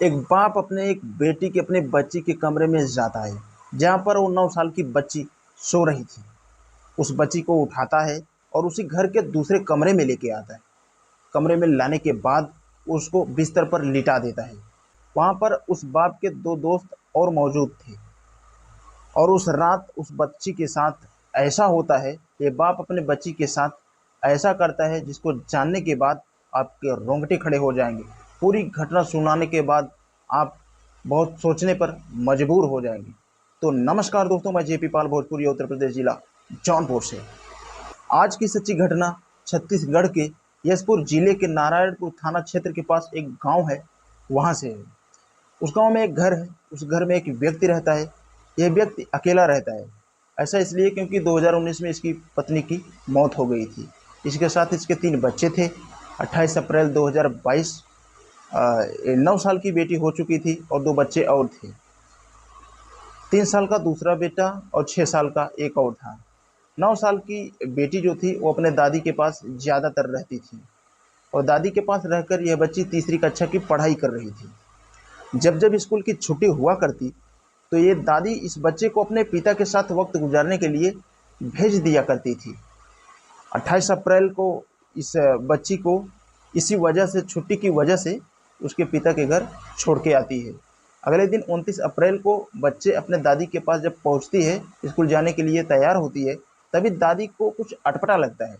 एक बाप अपने एक बेटी के अपने बच्ची के कमरे में जाता है, जहाँ पर वो 9 साल की बच्ची सो रही थी। उस बच्ची को उठाता है और उसी घर के दूसरे कमरे में लेके आता है। कमरे में लाने के बाद उसको बिस्तर पर लिटा देता है। वहाँ पर उस बाप के 2 दोस्त और मौजूद थे और उस रात उस बच्ची के साथ ऐसा होता है, ये बाप अपने बच्ची के साथ ऐसा करता है जिसको जानने के बाद आपके रोंगटे खड़े हो जाएंगे। पूरी घटना सुनाने के बाद आप बहुत सोचने पर मजबूर हो जाएंगे। तो नमस्कार दोस्तों, मैं जेपी पाल, भोजपुरी, उत्तर प्रदेश जिला जौनपुर से। आज की सच्ची घटना छत्तीसगढ़ के यशपुर जिले के नारायणपुर थाना क्षेत्र के पास एक गांव है, वहां से है। उस गांव में एक घर है, उस घर में एक व्यक्ति रहता है। यह व्यक्ति अकेला रहता है। ऐसा इसलिए क्योंकि 2019 में इसकी पत्नी की मौत हो गई थी। इसके साथ इसके 3 बच्चे थे। 28 अप्रैल 2022 9 साल की बेटी हो चुकी थी और 2 बच्चे और थे। 3 साल का दूसरा बेटा और 6 साल का एक और था। 9 साल की बेटी जो थी वो अपने दादी के पास ज़्यादातर रहती थी और दादी के पास रहकर यह बच्ची तीसरी कक्षा की पढ़ाई कर रही थी। जब जब स्कूल की छुट्टी हुआ करती तो ये दादी इस बच्चे को अपने पिता के साथ वक्त गुजारने के लिए भेज दिया करती थी। 28 अप्रैल को इस बच्ची को इसी वजह से, छुट्टी की वजह से, उसके पिता के घर छोड़ के आती है। अगले दिन 29 अप्रैल को बच्चे अपने दादी के पास जब पहुंचती है, स्कूल जाने के लिए तैयार होती है, तभी दादी को कुछ अटपटा लगता है।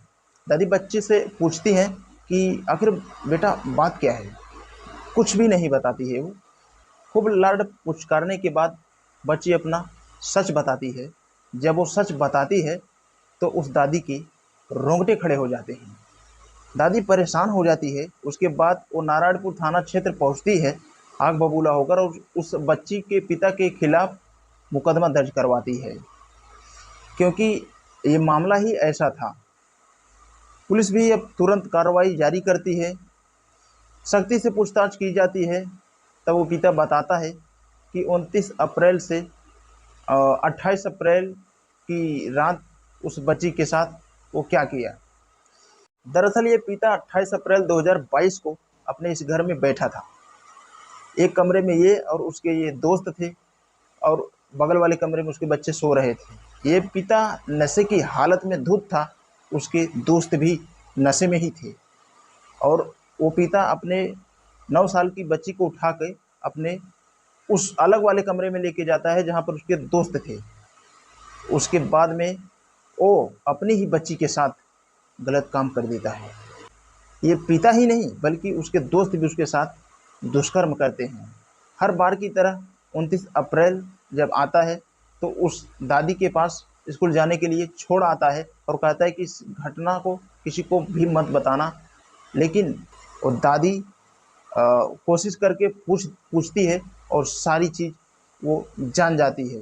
दादी बच्चे से पूछती हैं कि आखिर बेटा बात क्या है। कुछ भी नहीं बताती है वो। खूब लाड पुचकारने के बाद बच्ची अपना सच बताती है। जब वो सच बताती है तो उस दादी के रोंगटे खड़े हो जाते हैं। दादी परेशान हो जाती है। उसके बाद वो नारायणपुर थाना क्षेत्र पहुंचती है आग बबूला होकर और उस बच्ची के पिता के खिलाफ मुकदमा दर्ज करवाती है, क्योंकि ये मामला ही ऐसा था। पुलिस भी अब तुरंत कार्रवाई जारी करती है। सख्ती से पूछताछ की जाती है। तब वो पिता बताता है कि 29 अप्रैल से 28 अप्रैल की रात उस बच्ची के साथ वो क्या किया। दरअसल ये पिता 28 अप्रैल 2022 को अपने इस घर में बैठा था। एक कमरे में ये और उसके ये दोस्त थे और बगल वाले कमरे में उसके बच्चे सो रहे थे। ये पिता नशे की हालत में धुत था, उसके दोस्त भी नशे में ही थे और वो पिता अपने 9 साल की बच्ची को उठा के अपने उस अलग वाले कमरे में लेके जाता है जहाँ पर उसके दोस्त थे। उसके बाद में वो अपनी ही बच्ची के साथ गलत काम कर देता है। ये पिता ही नहीं बल्कि उसके दोस्त भी उसके साथ दुष्कर्म करते हैं। हर बार की तरह 29 अप्रैल जब आता है तो उस दादी के पास स्कूल जाने के लिए छोड़ आता है और कहता है कि इस घटना को किसी को भी मत बताना। लेकिन वो दादी कोशिश करके पूछती है और सारी चीज़ वो जान जाती है।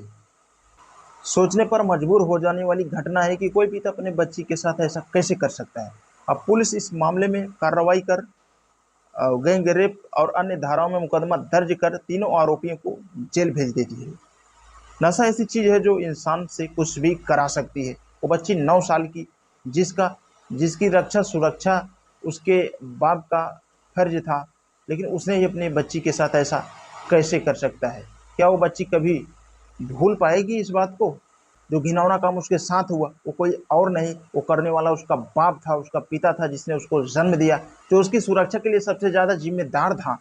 सोचने पर मजबूर हो जाने वाली घटना है कि कोई पिता अपने बच्ची के साथ ऐसा कैसे कर सकता है। अब पुलिस इस मामले में कार्रवाई कर गैंग रेप और अन्य धाराओं में मुकदमा दर्ज कर तीनों आरोपियों को जेल भेज देती है। नशा ऐसी चीज़ है जो इंसान से कुछ भी करा सकती है। वो बच्ची 9 साल की, जिसकी रक्षा सुरक्षा उसके बाप का फर्ज था, लेकिन उसने ही अपनी बच्ची के साथ ऐसा कैसे कर सकता है। क्या वो बच्ची कभी भूल पाएगी इस बात को? जो घिनौना काम उसके साथ हुआ वो कोई और नहीं, वो करने वाला उसका बाप था, उसका पिता था जिसने उसको जन्म दिया, जो उसकी सुरक्षा के लिए सबसे ज़्यादा जिम्मेदार था।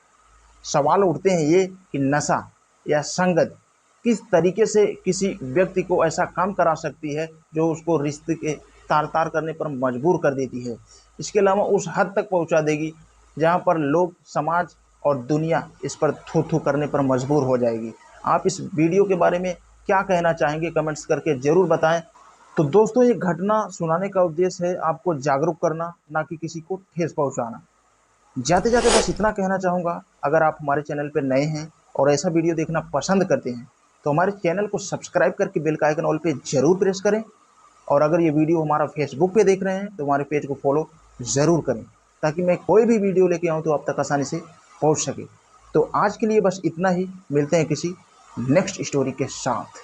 सवाल उठते हैं ये कि नशा या संगत किस तरीके से किसी व्यक्ति को ऐसा काम करा सकती है जो उसको रिश्ते के तार तार करने पर मजबूर कर देती है। इसके अलावा उस हद तक पहुंचा देगी जहां पर लोग, समाज और दुनिया इस पर थू थू करने पर मजबूर हो जाएगी। आप इस वीडियो के बारे में क्या कहना चाहेंगे, कमेंट्स करके ज़रूर बताएं। तो दोस्तों, ये घटना सुनाने का उद्देश्य है आपको जागरूक करना, ना कि किसी को ठेस पहुंचाना। जाते जाते बस इतना कहना चाहूँगा, अगर आप हमारे चैनल पर नए हैं और ऐसा वीडियो देखना पसंद करते हैं तो हमारे चैनल को सब्सक्राइब करके बेल का आइकन ऑल पे ज़रूर प्रेस करें। और अगर ये वीडियो हमारा फेसबुक पे देख रहे हैं तो हमारे पेज को फॉलो ज़रूर करें, ताकि मैं कोई भी वीडियो लेके आऊँ तो आप तक आसानी से पहुँच सके। तो आज के लिए बस इतना ही। मिलते हैं किसी नेक्स्ट स्टोरी के साथ।